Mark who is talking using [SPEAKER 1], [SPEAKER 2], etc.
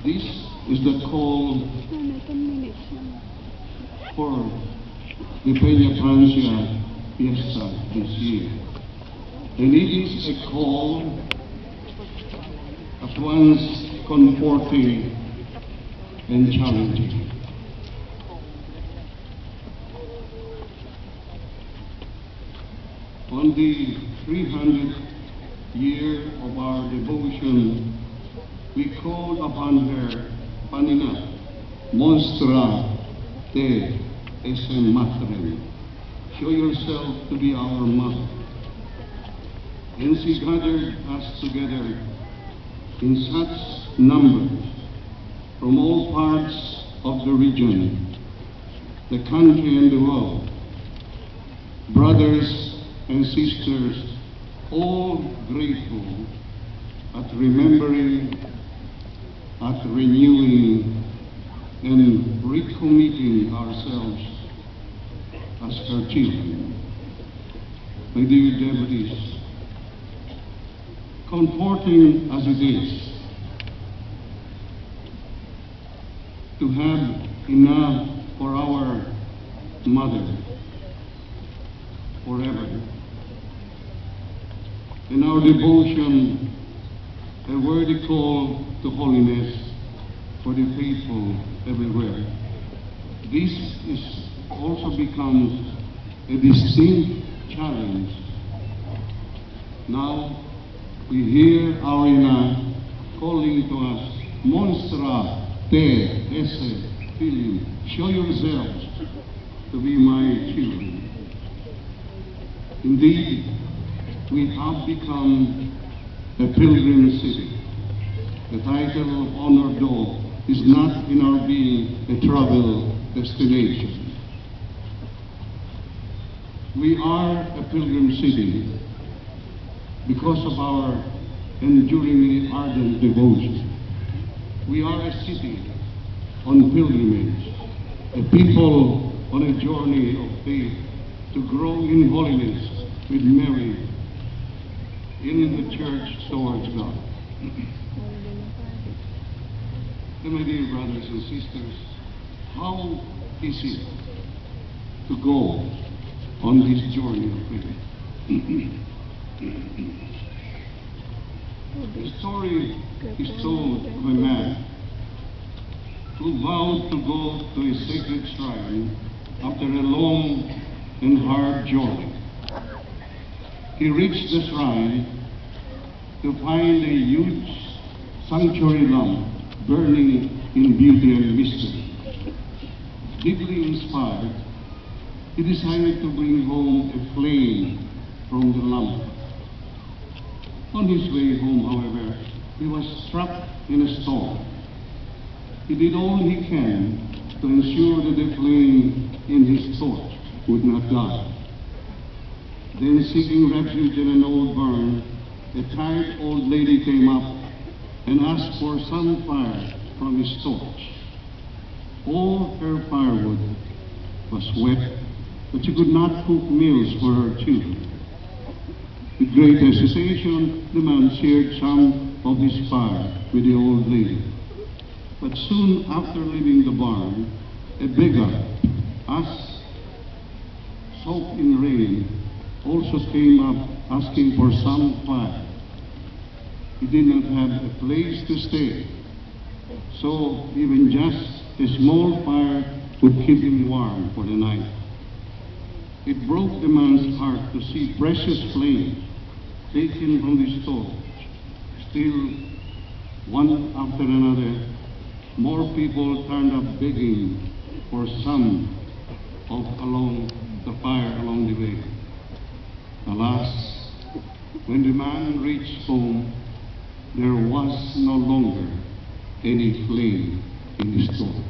[SPEAKER 1] This is the call for the Peña Francia Fiesta this year. And it is a call at once comforting and challenging. On the 300th year of our devotion, we call upon her, Panina, Monstra te esse matrem. Show yourself to be our mother. And she gathered us together in such numbers from all parts of the region, the country and the world, brothers and sisters, all grateful at remembering, at renewing, and recommitting ourselves as her children. My dear devotees, comforting as it is to have enough for our mother forever. In our devotion, a worthy call to holiness for the faithful everywhere. This is also becomes a distinct challenge. Now we hear our Ina calling to us, Monstra te esse filii, show yourselves to be my children. Indeed, we have become a pilgrim city. The title of honored dog is not in our being a travel destination. We are a pilgrim city because of our enduringly ardent devotion. We are a city on pilgrimage, a people on a journey of faith to grow in holiness with Mary in the church towards God. And my dear brothers and sisters, how is it to go on this journey of faith? The story is told of a man who vowed to go to a sacred shrine after a long and hard journey. He reached the shrine to find a huge sanctuary lamp burning in beauty and mystery. Deeply inspired, he decided to bring home a flame from the lamp. On his way home, however, he was trapped in a storm. He did all he can to ensure that the flame in his torch would not die. Then, seeking refuge in an old barn, a tired old lady came up and asked for some fire from his torch. All her firewood was wet, but she could not cook meals for her children. With great hesitation, the man shared some of his fire with the old lady. But soon after leaving the barn, a beggar, as soaked in rain, also came up asking for some fire. He did not have a place to stay, so even just a small fire would keep him warm for the night. It broke the man's heart to see precious flames taken from his torch. Still, one after another, more people turned up begging for some of the fire along the way. Alas, when the man reached home, there was no longer any flame in his torch.